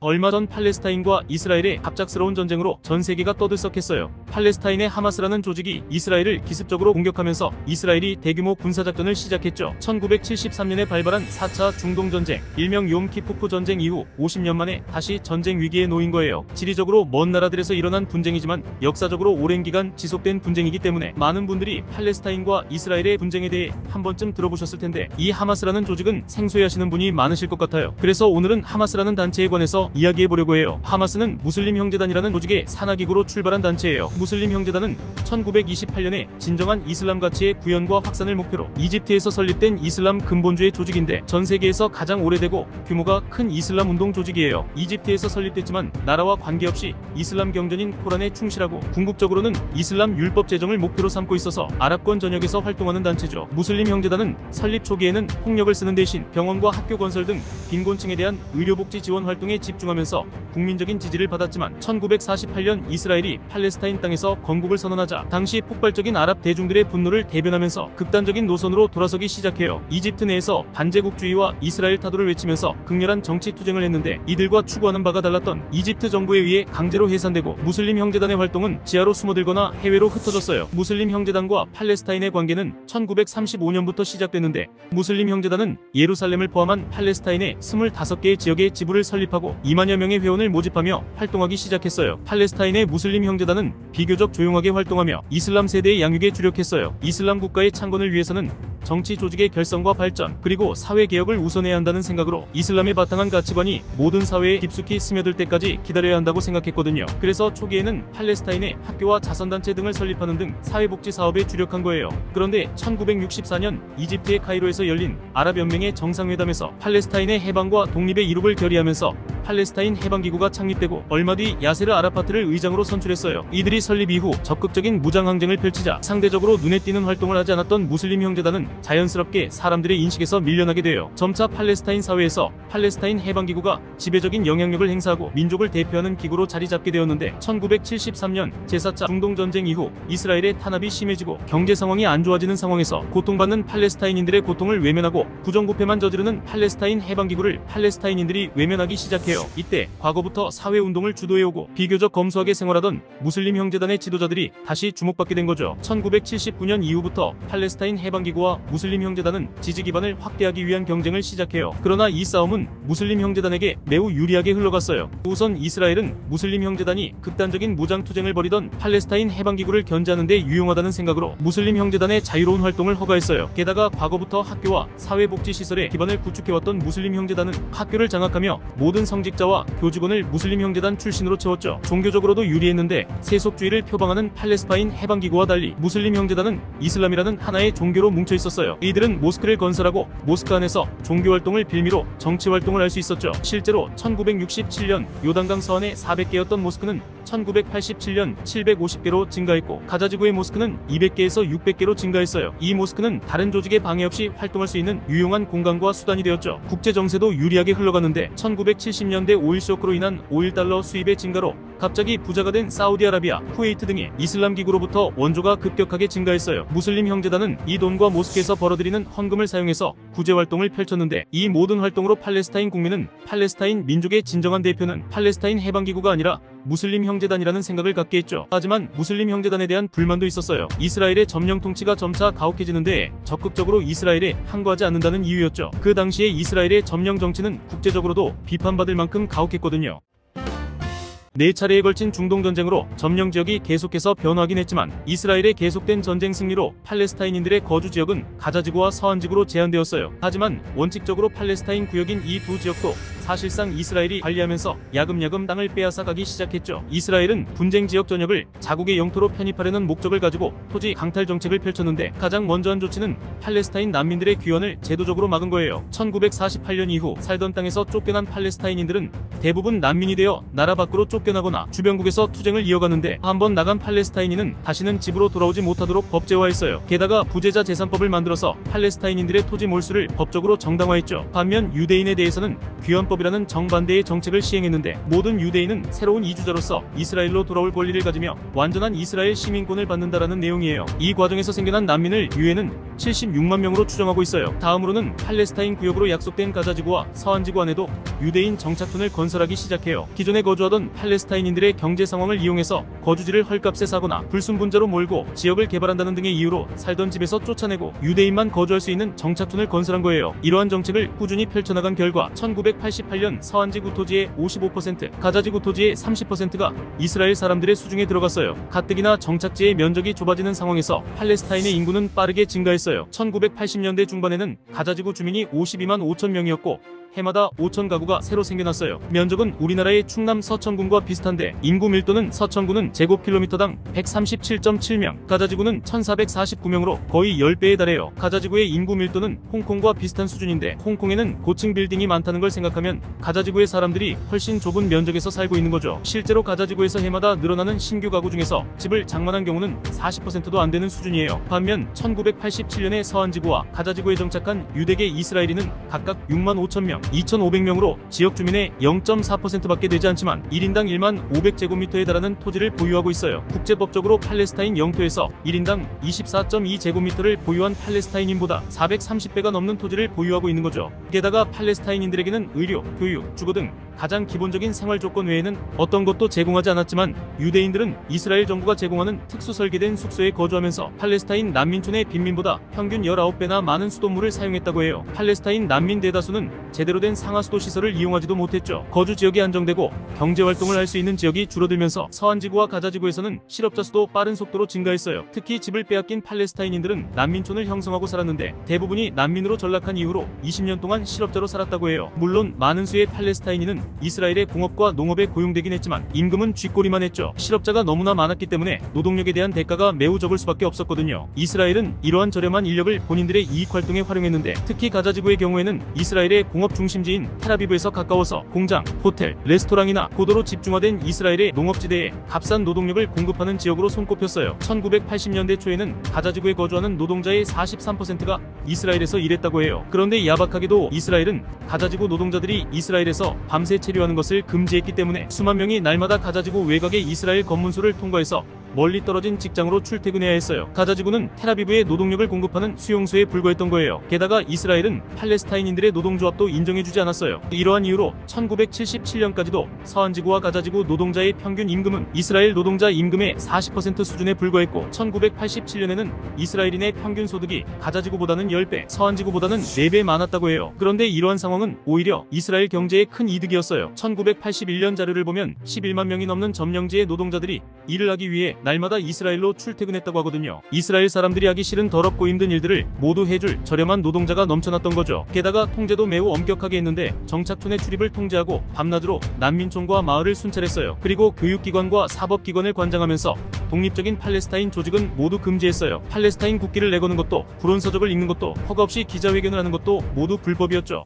얼마 전 팔레스타인과 이스라엘의 갑작스러운 전쟁으로 전 세계가 떠들썩했어요. 팔레스타인의 하마스라는 조직이 이스라엘을 기습적으로 공격하면서 이스라엘이 대규모 군사작전을 시작했죠. 1973년에 발발한 4차 중동전쟁, 일명 욤키푸르 전쟁 이후 50년 만에 다시 전쟁 위기에 놓인 거예요. 지리적으로 먼 나라들에서 일어난 분쟁이지만 역사적으로 오랜 기간 지속된 분쟁이기 때문에 많은 분들이 팔레스타인과 이스라엘의 분쟁에 대해 한 번쯤 들어보셨을 텐데, 이 하마스라는 조직은 생소해하시는 분이 많으실 것 같아요. 그래서 오늘은 하마스라는 단체에 관해서 이야기해보려고 해요. 하마스는 무슬림 형제단이라는 조직의 산하기구로 출발한 단체예요. 무슬림 형제단은 1928년에 진정한 이슬람 가치의 구현과 확산을 목표로 이집트에서 설립된 이슬람 근본주의 조직인데, 전 세계에서 가장 오래되고 규모가 큰 이슬람 운동 조직이에요. 이집트에서 설립됐지만 나라와 관계없이 이슬람 경전인 코란에 충실하고 궁극적으로는 이슬람 율법 제정을 목표로 삼고 있어서 아랍권 전역에서 활동하는 단체죠. 무슬림 형제단은 설립 초기에는 폭력을 쓰는 대신 병원과 학교 건설 등 빈곤층에 대한 의료복지 지원 활동에 집중하면서 국민적인 지지를 받았지만 1948년 이스라엘이 팔레스타인 땅에서 건국을 선언하자 당시 폭발적인 아랍 대중들의 분노를 대변하면서 극단적인 노선으로 돌아서기 시작해요. 이집트 내에서 반제국주의와 이스라엘 타도를 외치면서 극렬한 정치 투쟁을 했는데, 이들과 추구하는 바가 달랐던 이집트 정부에 의해 강제로 해산되고 무슬림 형제단의 활동은 지하로 숨어들거나 해외로 흩어졌어요. 무슬림 형제단과 팔레스타인의 관계는 1935년부터 시작됐는데, 무슬림 형제단은 예루살렘을 포함한 팔레스타인의 25개의 지역에 지부를 설립하고 2만여 명의 회원을 모집하며 활동하기 시작했어요. 팔레스타인의 무슬림 형제단은 비교적 조용하게 활동하며 이슬람 세대의 양육에 주력했어요. 이슬람 국가의 창건을 위해서는 정치 조직의 결성과 발전, 그리고 사회 개혁을 우선해야 한다는 생각으로 이슬람의 바탕한 가치관이 모든 사회에 깊숙이 스며들 때까지 기다려야 한다고 생각했거든요. 그래서 초기에는 팔레스타인의 학교와 자선단체 등을 설립하는 등 사회복지 사업에 주력한 거예요. 그런데 1964년 이집트의 카이로에서 열린 아랍연맹의 정상회담에서 팔레스타인의 해방과 독립의 이룩을 결의하면서 팔레스타인 해방기구가 창립되고, 얼마 뒤 야세르 아라파트를 의장으로 선출했어요. 이들이 설립 이후 적극적인 무장항쟁을 펼치자 상대적으로 눈에 띄는 활동을 하지 않았던 무슬림 형제단은 자연스럽게 사람들의 인식에서 밀려나게 돼요. 점차 팔레스타인 사회에서 팔레스타인 해방기구가 지배적인 영향력을 행사하고 민족을 대표하는 기구로 자리 잡게 되었는데, 1973년 제4차 중동전쟁 이후 이스라엘의 탄압이 심해지고 경제 상황이 안 좋아지는 상황에서 고통받는 팔레스타인인들의 고통을 외면하고 부정부패만 저지르는 팔레스타인 해방기구를 팔레스타인인들이 외면하기 시작해요. 이때 과거부터 사회운동을 주도해오고 비교적 검소하게 생활하던 무슬림 형제단의 지도자들이 다시 주목받게 된 거죠. 1979년 이후부터 팔레스타인 해방기구와 무슬림 형제단은 지지 기반을 확대하기 위한 경쟁을 시작해요. 그러나 이 싸움은 무슬림 형제단에게 매우 유리하게 흘러갔어요. 우선 이스라엘은 무슬림 형제단이 극단적인 무장투쟁을 벌이던 팔레스타인 해방기구를 견제하는 데 유용하다는 생각으로 무슬림 형제단의 자유로운 활동을 허가했어요. 게다가 과거부터 학교와 사회복지시설의 기반을 구축해왔던 무슬림 형제단은 학교를 장악하며 모든 성직자와 교직원을 무슬림 형제단 출신으로 채웠죠. 종교적으로도 유리했는데, 세속주의를 표방하는 팔레스타인 해방기구와 달리 무슬림 형제단은 이슬람이라는 하나의 종교로 뭉쳐 있었어요. 이들은 모스크를 건설하고 모스크 안에서 종교활동을 빌미로 정치활동을 할 수 있었죠. 실제로 1967년 요단강 서안에 400개였던 모스크는 1987년 750개로 증가했고, 가자지구의 모스크는 200개에서 600개로 증가했어요. 이 모스크는 다른 조직의 방해 없이 활동할 수 있는 유용한 공간과 수단이 되었죠. 국제정세도 유리하게 흘러가는데, 1970년대 오일 쇼크로 인한 오일 달러 수입의 증가로 갑자기 부자가 된 사우디아라비아, 쿠웨이트 등의 이슬람 기구로부터 원조가 급격하게 증가했어요. 무슬림 형제단은 이 돈과 모스크에서 벌어들이는 헌금을 사용해서 구제활동을 펼쳤는데, 이 모든 활동으로 팔레스타인 국민은 팔레스타인 민족의 진정한 대표는 팔레스타인 해방기구가 아니라 무슬림 형제단이라는 생각을 갖게 했죠. 하지만 무슬림 형제단에 대한 불만도 있었어요. 이스라엘의 점령 통치가 점차 가혹해지는데 적극적으로 이스라엘에 항거하지 않는다는 이유였죠. 그 당시에 이스라엘의 점령 정치는 국제적으로도 비판받을 만큼 가혹했거든요. 4차례에 걸친 중동전쟁으로 점령 지역이 계속해서 변화하긴 했지만, 이스라엘의 계속된 전쟁 승리로 팔레스타인인들의 거주 지역은 가자지구와 서안지구로 제한되었어요. 하지만 원칙적으로 팔레스타인 구역인 이 두 지역도 사실상 이스라엘이 관리하면서 야금야금 땅을 빼앗아가기 시작했죠. 이스라엘은 분쟁 지역 전역을 자국의 영토로 편입하려는 목적을 가지고 토지 강탈 정책을 펼쳤는데, 가장 먼저 한 조치는 팔레스타인 난민들의 귀환을 제도적으로 막은 거예요. 1948년 이후 살던 땅에서 쫓겨난 팔레스타인인들은 대부분 난민이 되어 나라 밖으로 쫓겨났습니다. 쫓겨나거나 주변국에서 투쟁을 이어가는데 한번 나간 팔레스타인인은 다시는 집으로 돌아오지 못하도록 법제화했어요. 게다가 부재자 재산법을 만들어서 팔레스타인인들의 토지 몰수를 법적으로 정당화했죠. 반면 유대인에 대해서는 귀환법이라는 정반대의 정책을 시행했는데 모든 유대인은 새로운 이주자로서 이스라엘로 돌아올 권리를 가지며 완전한 이스라엘 시민권을 받는다라는 내용이에요. 이 과정에서 생겨난 난민을 유엔은 76만 명으로 추정하고 있어요. 다음으로는 팔레스타인 구역으로 약속된 가자지구와 서안지구 안에도 유대인 정착촌을 건설하기 시작해요. 기존에 거주하던 팔레스타인인들의 경제 상황을 이용해서 거주지를 헐값에 사거나 불순분자로 몰고 지역을 개발한다는 등의 이유로 살던 집에서 쫓아내고 유대인만 거주할 수 있는 정착촌을 건설한 거예요. 이러한 정책을 꾸준히 펼쳐나간 결과 1988년 서안지구 토지의 55%, 가자지구 토지의 30%가 이스라엘 사람들의 수중에 들어갔어요. 가뜩이나 정착지의 면적이 좁아지는 상황에서 팔레스타인의 인구는 빠르게 증가했어요. 1980년대 중반에는 가자지구 주민이 52만 5천 명이었고 해마다 5천 가구가 새로 생겨났어요. 면적은 우리나라의 충남 서천군과 비슷한데 인구 밀도는 서천군은 제곱킬로미터당 137.7명, 가자지구는 1449명으로 거의 10배에 달해요. 가자지구의 인구 밀도는 홍콩과 비슷한 수준인데 홍콩에는 고층 빌딩이 많다는 걸 생각하면 가자지구의 사람들이 훨씬 좁은 면적에서 살고 있는 거죠. 실제로 가자지구에서 해마다 늘어나는 신규 가구 중에서 집을 장만한 경우는 40%도 안 되는 수준이에요. 반면 1987년에 서안지구와 가자지구에 정착한 유대계 이스라엘인은 각각 6만 5천 명, 2,500명으로 지역 주민의 0.4%밖에 되지 않지만 1인당 1만 500제곱미터에 달하는 토지를 보유하고 있어요. 국제법적으로 팔레스타인 영토에서 1인당 24.2제곱미터를 보유한 팔레스타인인보다 430배가 넘는 토지를 보유하고 있는 거죠. 게다가 팔레스타인인들에게는 의료, 교육, 주거 등 가장 기본적인 생활 조건 외에는 어떤 것도 제공하지 않았지만 유대인들은 이스라엘 정부가 제공하는 특수 설계된 숙소에 거주하면서 팔레스타인 난민촌의 빈민보다 평균 19배나 많은 수돗물을 사용했다고 해요. 팔레스타인 난민 대다수는 제대로 된 상하수도 시설을 이용하지도 못했죠. 거주 지역이 안정되고 경제활동을 할 수 있는 지역이 줄어들면서 서안지구와 가자지구에서는 실업자 수도 빠른 속도로 증가했어요. 특히 집을 빼앗긴 팔레스타인인들은 난민촌을 형성하고 살았는데 대부분이 난민으로 전락한 이후로 20년 동안 실업자로 살았다고 해요. 물론 많은 수의 팔레스타인인은 이스라엘의 공업과 농업에 고용되긴 했지만 임금은 쥐꼬리만 했죠. 실업자가 너무나 많았기 때문에 노동력에 대한 대가가 매우 적을 수밖에 없었거든요. 이스라엘은 이러한 저렴한 인력을 본인들의 이익 활동에 활용했는데 특히 가자지구의 경우에는 이스라엘의 공업 중심지인 텔아비브에서 가까워서 공장, 호텔, 레스토랑이나 고도로 집중화된 이스라엘의 농업지대에 값싼 노동력을 공급하는 지역으로 손꼽혔어요. 1980년대 초에는 가자지구에 거주하는 노동자의 43%가 이스라엘에서 일했다고 해요. 그런데 야박하게도 이스라엘은 가자지구 노동자들이 이스라엘에서 밤새 체류하는 것을 금지했기 때문에 수만 명이 날마다 가자지구 외곽의 이스라엘 검문소를 통과해서 멀리 떨어진 직장으로 출퇴근해야 했어요. 가자지구는 텔아비브에 노동력을 공급하는 수용소에 불과했던 거예요. 게다가 이스라엘은 팔레스타인인들의 노동조합도 인정해주지 않았어요. 이러한 이유로 1977년까지도 서안지구와 가자지구 노동자의 평균 임금은 이스라엘 노동자 임금의 40% 수준에 불과했고 1987년에는 이스라엘인의 평균 소득이 가자지구보다는 10배, 서안지구보다는 4배 많았다고 해요. 그런데 이러한 상황은 오히려 이스라엘 경제에 큰 이득이었어요. 1981년 자료를 보면 11만 명이 넘는 점령지의 노동자들이 일을 하기 위해 날마다 이스라엘로 출퇴근했다고 하거든요. 이스라엘 사람들이 하기 싫은 더럽고 힘든 일들을 모두 해줄 저렴한 노동자가 넘쳐났던 거죠. 게다가 통제도 매우 엄격하게 했는데 정착촌의 출입을 통제하고 밤낮으로 난민촌과 마을을 순찰했어요. 그리고 교육기관과 사법기관을 관장하면서 독립적인 팔레스타인 조직은 모두 금지했어요. 팔레스타인 국기를 내거는 것도, 불온서적을 읽는 것도, 허가 없이 기자회견을 하는 것도 모두 불법이었죠.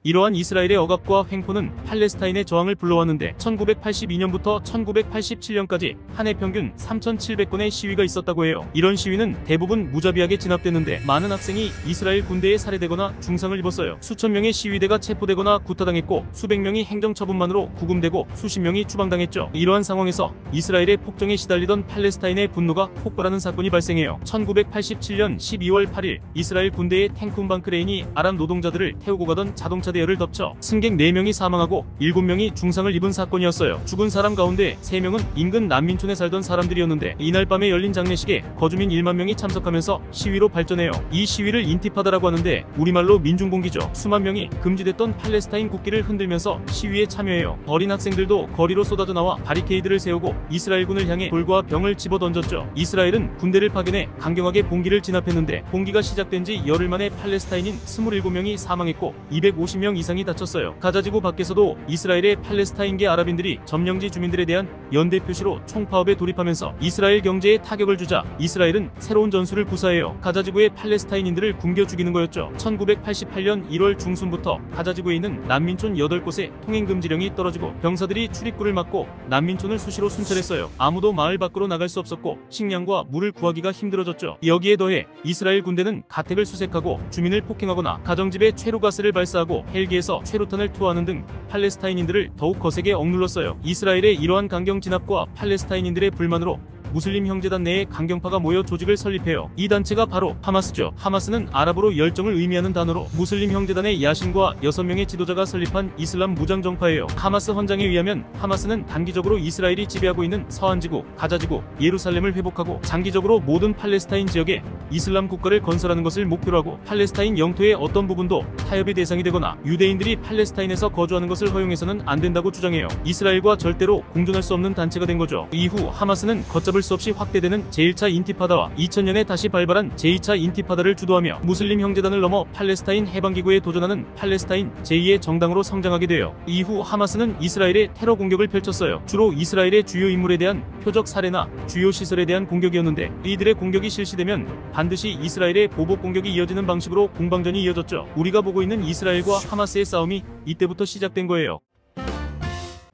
이러한 이스라엘의 억압과 횡포는 팔레스타인의 저항을 불러왔는데 1982년부터 1987년까지 한 해 평균 3,700건의 시위가 있었다고 해요. 이런 시위는 대부분 무자비하게 진압됐는데 많은 학생이 이스라엘 군대에 살해되거나 중상을 입었어요. 수천 명의 시위대가 체포되거나 구타당했고 수백 명이 행정처분만으로 구금되고 수십 명이 추방당했죠. 이러한 상황에서 이스라엘의 폭정에 시달리던 팔레스타인의 분노가 폭발하는 사건이 발생해요. 1987년 12월 8일 이스라엘 군대의 탱크 운반 크레인이 아랍 노동자들을 태우고 가던 자동차 대여를 덮쳐 승객 4명이 사망하고 7명이 중상을 입은 사건이었어요. 죽은 사람 가운데 3명은 인근 난민촌에 살던 사람들이었는데 이날 밤에 열린 장례식에 거주민 1만 명이 참석하면서 시위로 발전해요. 이 시위를 인티파다라고 하는데 우리말로 민중봉기죠. 수만 명이 금지됐던 팔레스타인 국기를 흔들면서 시위에 참여해요. 어린 학생들도 거리로 쏟아져 나와 바리케이드를 세우고 이스라엘군을 향해 돌과 병을 집어던졌죠. 이스라엘은 군대를 파견해 강경하게 봉기를 진압했는데 봉기가 시작된 지 열흘 만에 팔레스타인인 27명이 사망했고 250명 10명 이상이 다쳤어요. 가자지구 밖에서도 이스라엘의 팔레스타인계 아랍인들이 점령지 주민들에 대한 연대 표시로 총파업에 돌입하면서 이스라엘 경제에 타격을 주자 이스라엘은 새로운 전술을 구사해요. 가자지구의 팔레스타인인들을 굶겨 죽이는 거였죠. 1988년 1월 중순부터 가자지구에 있는 난민촌 8곳에 통행금지령이 떨어지고 병사들이 출입구를 막고 난민촌을 수시로 순찰했어요. 아무도 마을 밖으로 나갈 수 없었고 식량과 물을 구하기가 힘들어졌죠. 여기에 더해 이스라엘 군대는 가택을 수색하고 주민을 폭행하거나 가정집에 최루가스를 발사하고 헬기에서 최루탄을 투하하는 등 팔레스타인인들을 더욱 거세게 억눌렀어요. 이스라엘의 이러한 강경 진압과 팔레스타인인들의 불만으로 무슬림 형제단 내에 강경파가 모여 조직을 설립해요. 이 단체가 바로 하마스죠. 하마스는 아랍어로 열정을 의미하는 단어로 무슬림 형제단의 야신과 6명의 지도자가 설립한 이슬람 무장정파예요. 하마스 헌장에 의하면 하마스는 단기적으로 이스라엘이 지배하고 있는 서한지구, 가자지구, 예루살렘을 회복하고 장기적으로 모든 팔레스타인 지역에 이슬람 국가를 건설하는 것을 목표로 하고 팔레스타인 영토의 어떤 부분도 타협의 대상이 되거나 유대인들이 팔레스타인에서 거주하는 것을 허용해서는 안 된다고 주장해요. 이스라엘과 절대로 공존할 수 없는 단체가 된 거죠. 이후 하마스는 걷잡을 수 없이 확대되는 제1차 인티파다와 2000년에 다시 발발한 제2차 인티파다를 주도하며 무슬림 형제단을 넘어 팔레스타인 해방기구에 도전하는 팔레스타인 제2의 정당으로 성장하게 돼요. 이후 하마스는 이스라엘에 테러 공격을 펼쳤어요. 주로 이스라엘의 주요 인물에 대한 표적 살해나 주요 시설에 대한 공격이었는데 이들의 공격이 실시되면 반드시 이스라엘의 보복 공격이 이어지는 방식으로 공방전이 이어졌죠. 우리가 보고 있는 이스라엘과 하마스의 싸움이 이때부터 시작된 거예요.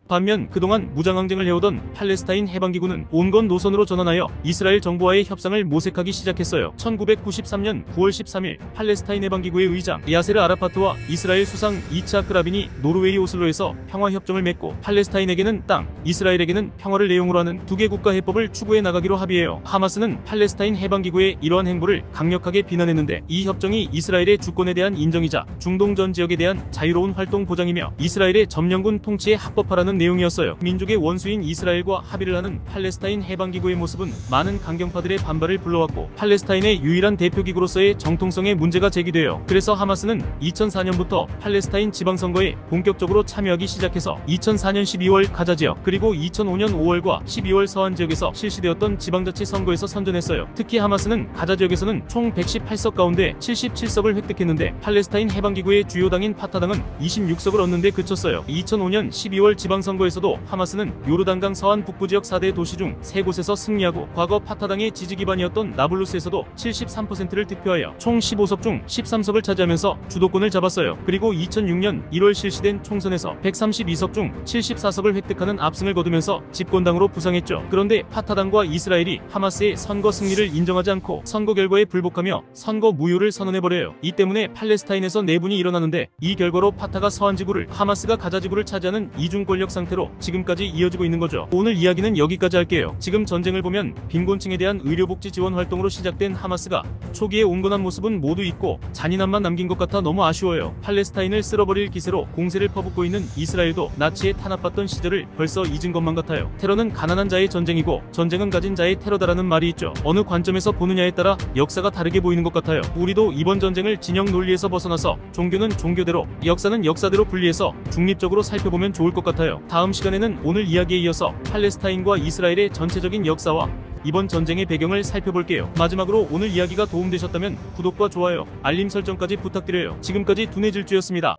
반면 그동안 무장항쟁을 해오던 팔레스타인 해방기구는 온건 노선으로 전환하여 이스라엘 정부와의 협상을 모색하기 시작했어요. 1993년 9월 13일 팔레스타인 해방기구의 의장 야세르 아라파트와 이스라엘 수상 이츠하크 라빈이 노르웨이 오슬로에서 평화협정을 맺고 팔레스타인에게는 땅, 이스라엘에게는 평화를 내용으로 하는 두 개 국가 해법을 추구해 나가기로 합의해요. 하마스는 팔레스타인 해방기구의 이러한 행보를 강력하게 비난했는데 이 협정이 이스라엘의 주권에 대한 인정이자 중동 전 지역에 대한 자유로운 활동 보장이며 이스라엘의 점령군 통치에 합법화라는 내용이었어요. 민족의 원수인 이스라엘과 합의를 하는 팔레스타인 해방기구의 모습은 많은 강경파들의 반발을 불러왔고 팔레스타인의 유일한 대표기구로서의 정통성에 문제가 제기돼요. 그래서 하마스는 2004년부터 팔레스타인 지방선거에 본격적으로 참여하기 시작해서 2004년 12월 가자지역 그리고 2005년 5월과 12월 서한지역에서 실시되었던 지방자치 선거에서 선전했어요. 특히 하마스는 가자지역에서는 총 118석 가운데 77석을 획득했는데 팔레스타인 해방기구의 주요 당인 파타당은 26석을 얻는 데 그쳤어요. 2005년 12월 지방선거에서도 하마스는 요르단강 서안 북부지역 4대 도시 중 3곳에서 승리하고 과거 파타당의 지지 기반이었던 나블루스에서도 73%를 득표하여 총 15석 중 13석을 차지하면서 주도권을 잡았어요. 그리고 2006년 1월 실시된 총선에서 132석 중 74석을 획득하는 압승을 거두면서 집권당으로 부상했죠. 그런데 파타당과 이스라엘이 하마스의 선거 승리를 인정하지 않고 선거 결과에 불복하며 선거 무효를 선언해버려요. 이 때문에 팔레스타인에서 내분이 일어나는데 이 결과로 파타가 서한지구를 하마스가 가자지구를 차지하는 이중 권력 상태로 지금까지 이어지고 있는 거죠. 오늘 이야기는 여기까지 할게요. 지금 전쟁을 보면 빈곤층에 대한 의료복지 지원 활동으로 시작된 하마스가 초기에 온건한 모습은 모두 있고 잔인함만 남긴 것 같아 너무 아쉬워요. 팔레스타인을 쓸어버릴 기세로 공세를 퍼붓고 있는 이스라엘도 나치에 탄압받던 시절을 벌써 잊은 것만 같아요. 테러는 가난한 자의 전쟁이고 전쟁은 가진 자의 테러다라는 말이 있죠. 어느 관점에서 보느냐에 따라 역사가 다르게 보이는 것 같아요. 우리도 이번 전쟁을 진영 논리에서 벗어나서 종교는 종교대로 역사는 역사대로 분리해서 중립적으로 살펴보면 좋을 것 같아요. 다음 시간에는 오늘 이야기에 이어서 팔레스타인과 이스라엘의 전체적인 역사와 이번 전쟁의 배경을 살펴볼게요. 마지막으로 오늘 이야기가 도움되셨다면 구독과 좋아요, 알림 설정까지 부탁드려요. 지금까지 두뇌질주였습니다.